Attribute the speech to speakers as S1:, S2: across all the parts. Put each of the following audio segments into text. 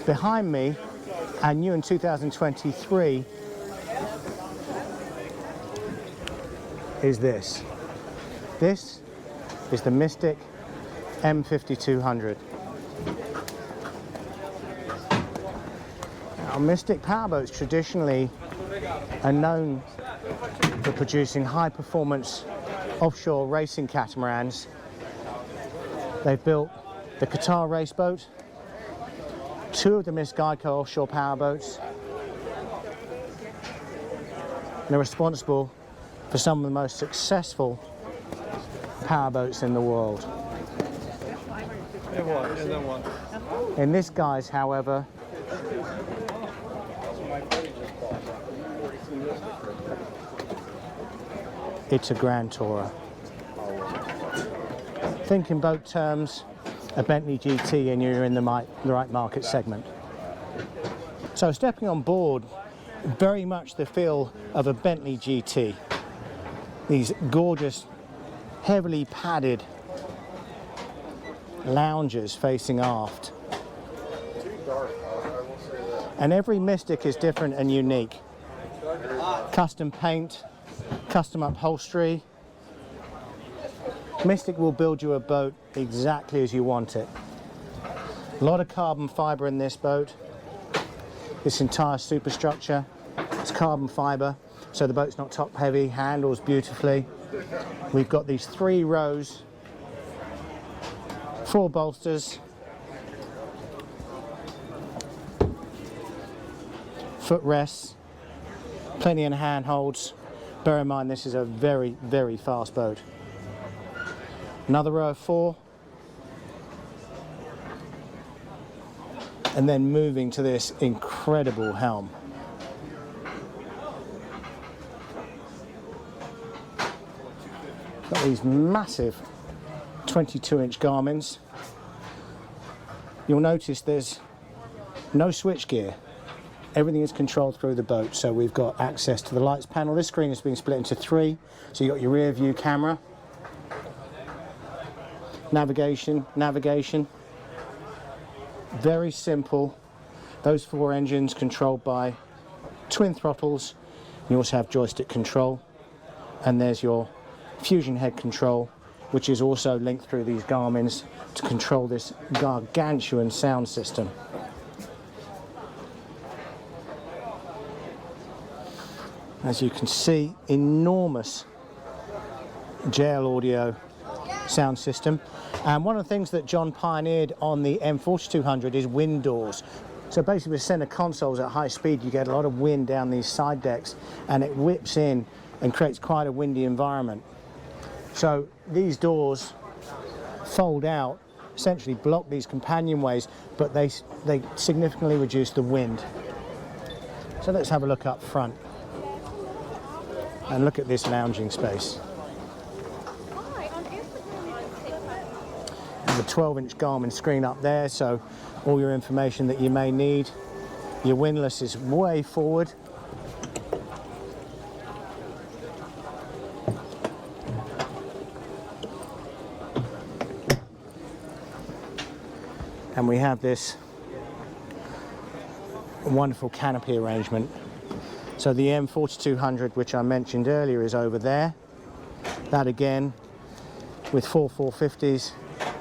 S1: Behind me, and new in 2023, is this. This is the Mystic M5200. Now, Mystic powerboats traditionally are known for producing high-performance offshore racing catamarans. They've built the Qatar race boat, 2 of the Miss Geico offshore powerboats. They're responsible for some of the most successful powerboats in the world. In this guise, however, it's a Grand Tourer. Think in boat terms, a Bentley GT, and you're in the right market segment. So stepping on board, very much the feel of a Bentley GT. These gorgeous, heavily padded lounges facing aft. And every Mystic is different and unique. Custom paint, custom upholstery. Mystic will build you a boat exactly as you want it. A lot of carbon fibre in this boat. This entire superstructure is carbon fibre, so the boat's not top heavy, handles beautifully. We've got these 3 rows, 4 bolsters, footrests, plenty of handholds. Bear in mind this is a very, very fast boat. Another row of 4, and then moving to this incredible helm. Got these massive 22-inch Garmins. You'll notice there's no switchgear. Everything is controlled through the boat, so we've got access to the lights panel. This screen has been split into 3, so you've got your rear view camera, navigation. Very simple. Those 4 engines controlled by twin throttles. You also have joystick control, and there's your fusion head control, which is also linked through these Garmins to control this gargantuan sound system. As you can see, enormous JL Audio sound system. And one of the things that John pioneered on the M4200 is wind doors. So basically with center consoles at high speed, you get a lot of wind down these side decks, and it whips in and creates quite a windy environment. So these doors fold out, essentially block these companionways, but they significantly reduce the wind. So let's have a look up front and look at this lounging space. And the 12-inch Garmin screen up there, so all your information that you may need. Your windlass is way forward. And we have this wonderful canopy arrangement. So the M4200, which I mentioned earlier, is over there. That again, with 4 450s,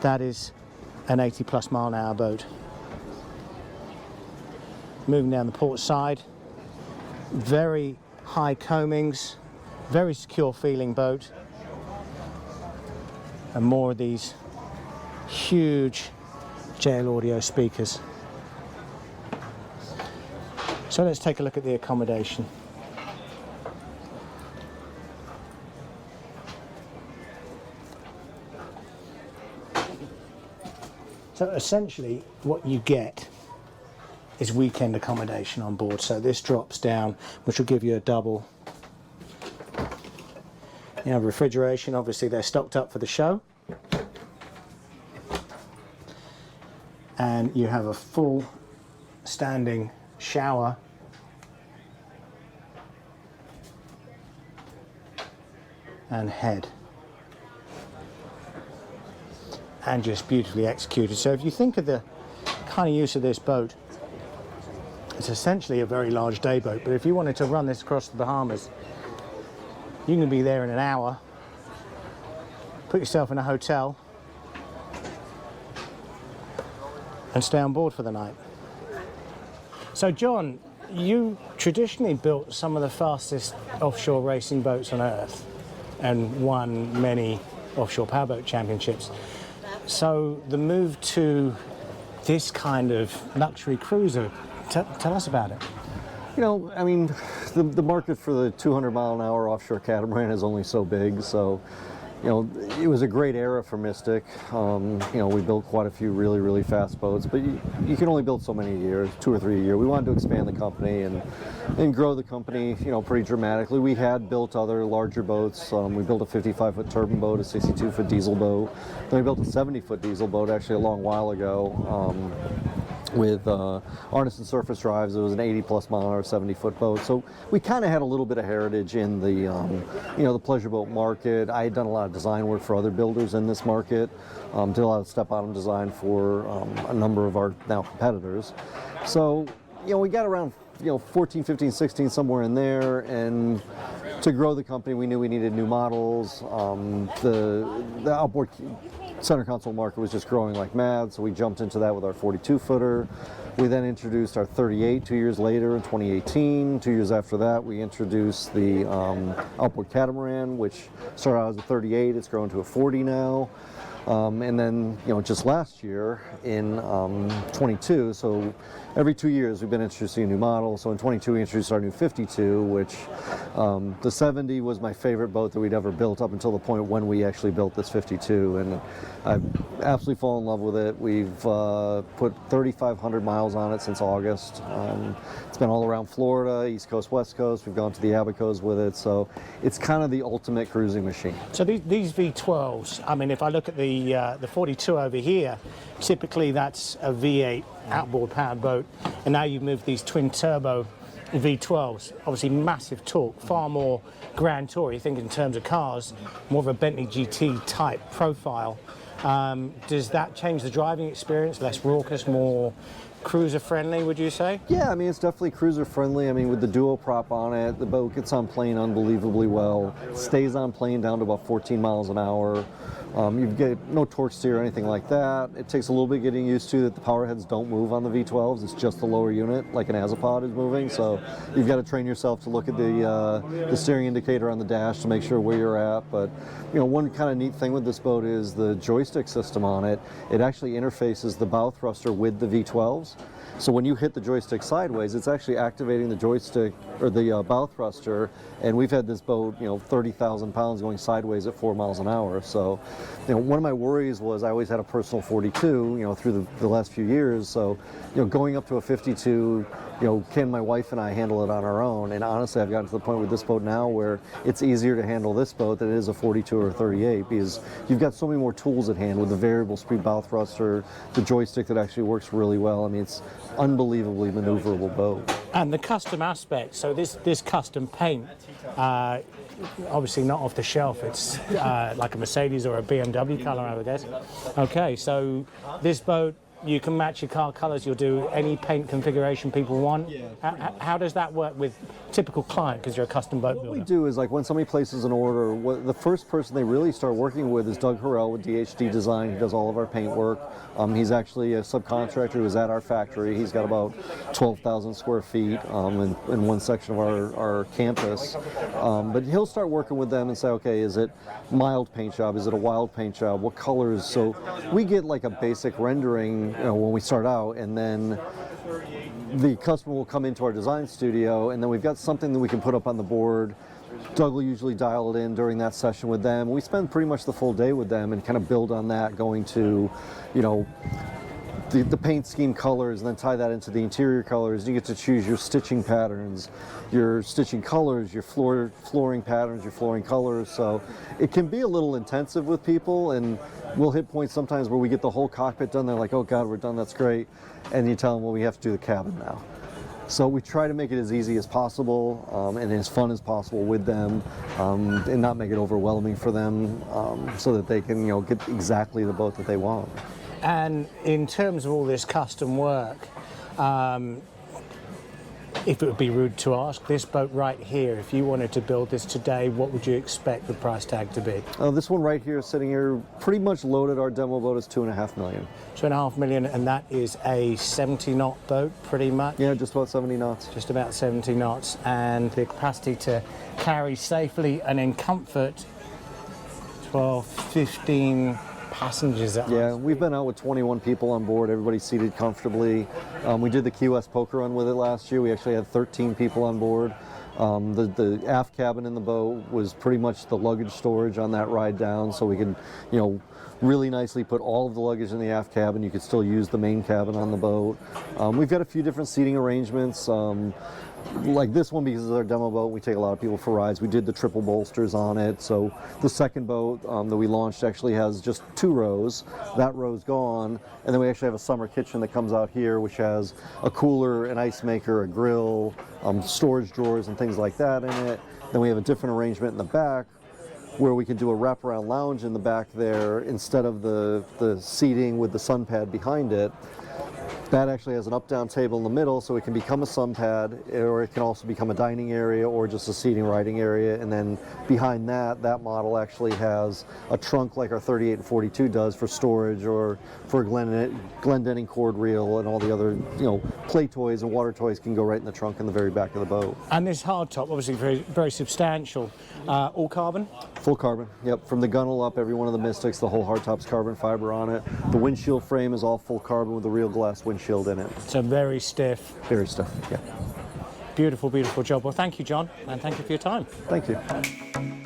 S1: that is an 80+ mile an hour boat. Moving down the port side, very high coamings, very secure feeling boat. And more of these huge JL Audio speakers. So let's take a look at the accommodation. So essentially what you get is weekend accommodation on board. So this drops down, which will give you a double. You have refrigeration, obviously they're stocked up for the show. And you have a full standing shower and head, and just beautifully executed. So if you think of the kind of use of this boat, It's essentially a very large day boat, but if you wanted to run this across the Bahamas, you can be there in an hour, put yourself in a hotel, and stay on board for the night. So John, you traditionally built some of the fastest offshore racing boats on Earth and won many offshore powerboat championships. So the move to this kind of luxury cruiser, tell us about it.
S2: You know, I mean, the market for the 200-mile-an-hour offshore catamaran is only so big, so, you know, it was a great era for Mystic. You know, we built quite a few really, really fast boats, but you can only build so many a year, 2 or 3 a year. We wanted to expand the company and grow the company, you know, pretty dramatically. We had built other larger boats. We built a 55-foot turbine boat, a 62-foot diesel boat. Then we built a 70-foot diesel boat actually a long while ago. With harness and surface drives. It was an 80+ mile an hour 70-foot boat. So we kind of had a little bit of heritage in the, you know, the pleasure boat market. I had done a lot of design work for other builders in this market. Did a lot of step-bottom design for a number of our now competitors. So, you know, we got around, you know, 14, 15, 16, somewhere in there, and to grow the company, we knew we needed new models. The outboard center console market was just growing like mad, so we jumped into that with our 42-footer. We then introduced our 38 2 years later in 2018. 2 years after that, we introduced the outboard catamaran, which started out as a 38. It's grown to a 40 now. And then, you know, just last year in 22, so every 2 years we've been introducing a new model. So in 22 we introduced our new 52, which the 70 was my favorite boat that we'd ever built up until the point when we actually built this 52, and I've absolutely fallen in love with it. We've put 3,500 miles on it since August. It's been all around Florida, East Coast, West Coast. We've gone to the Abacos with it, so it's kind of the ultimate cruising machine.
S1: So these V12s, I mean, if I look at the 42 over here, typically that's a V8 outboard powered boat, and now you've moved these twin turbo V12s, obviously massive torque, far more grand tour. You think in terms of cars, more of a Bentley GT type profile. Does that change the driving experience? Less raucous, more cruiser friendly, would you say?
S2: Yeah, I mean, it's definitely cruiser friendly. I mean, with the duo prop on it, the boat gets on plane unbelievably well. Stays on plane down to about 14 miles an hour. You get no torque steer or anything like that. It takes a little bit getting used to that the power heads don't move on the V12s. It's just the lower unit, like an Azipod is moving. So you've got to train yourself to look at the steering indicator on the dash to make sure where you're at. But, you know, one kind of neat thing with this boat is the joystick system on it. It actually interfaces the bow thruster with the V12s. So when you hit the joystick sideways, it's actually activating the joystick or the bow thruster, and we've had this boat, you know, 30,000 pounds going sideways at 4 miles an hour. So, you know, one of my worries was I always had a personal 42, you know, through the last few years. So, you know, going up to a 52, you know, can my wife and I handle it on our own? And honestly, I've gotten to the point with this boat now where it's easier to handle this boat than it is a 42 or a 38, because you've got so many more tools at hand with the variable speed bow thruster, the joystick that actually works really well. I mean, it's unbelievably maneuverable boat.
S1: And the custom aspect, so this custom paint, obviously not off the shelf, it's like a Mercedes or a BMW color, I would guess. Okay, so this boat, you can match your car colors, you'll do any paint configuration people want. How does that work with typical client, because you're a custom boat builder?
S2: What we do is, like, when somebody places an order, the first person they really start working with is Doug Harrell with DHD Design. He does all of our paint work. He's actually a subcontractor who's at our factory. He's got about 12,000 square feet in one section of our campus. But he'll start working with them and say, okay, is it mild paint job? Is it a wild paint job? What colors? So we get like a basic rendering, you know, when we start out, and then the customer will come into our design studio, and then we've got something that we can put up on the board. Doug will usually dial it in during that session with them. We spend pretty much the full day with them and kind of build on that, going to, you know, the paint scheme colors, and then tie that into the interior colors. You get to choose your stitching patterns, your stitching colors, your flooring patterns, your flooring colors. So it can be a little intensive with people, and we'll hit points sometimes where we get the whole cockpit done. They're like, oh God, we're done, that's great. And you tell them, well, we have to do the cabin now. So we try to make it as easy as possible and as fun as possible with them, and not make it overwhelming for them, so that they can, you know, get exactly the boat that they want. And
S1: in terms of all this custom work, if it would be rude to ask, this boat right here, if you wanted to build this today, what would you expect the price tag to be?
S2: This one right here, sitting here, pretty much loaded. Our demo boat is $2.5 million.
S1: $2.5 million, and that is a 70 knot boat, pretty much.
S2: Yeah, just about 70 knots.
S1: Just about 70 knots, and the capacity to carry safely and in comfort 12, 15 passengers at
S2: Yeah,
S1: once.
S2: we've been out with 21 people on board, everybody seated comfortably. We did the Key West poker run with it last year. We actually had 13 people on board. The aft cabin in the boat was pretty much the luggage storage on that ride down, so we could, you know, really nicely put all of the luggage in the aft cabin. You could still use the main cabin on the boat. We've got a few different seating arrangements. Like this one, because it's our demo boat, we take a lot of people for rides. We did the triple bolsters on it. So the second boat that we launched actually has just 2 rows. That row's gone. And then we actually have a summer kitchen that comes out here, which has a cooler, an ice maker, a grill, storage drawers and things like that in it. Then we have a different arrangement in the back where we can do a wraparound lounge in the back there instead of the seating with the sun pad behind it. That actually has an up-down table in the middle, so it can become a sun pad, or it can also become a dining area or just a seating riding area. And then behind that, that model actually has a trunk like our 38 and 42 does for storage, or for Glendenning cord reel, and all the other, you know, play toys and water toys can go right in the trunk in the very back of the boat.
S1: And this hardtop, obviously very, very substantial. All carbon?
S2: Full carbon, yep. From the gunnel up, every one of the Mystics, the whole hardtop's carbon fiber on it. The windshield frame is all full carbon with a real glass windshield in it.
S1: So very stiff.
S2: Very stiff, yeah.
S1: Beautiful, beautiful job. Well, thank you, John, and thank you for your time.
S2: Thank you.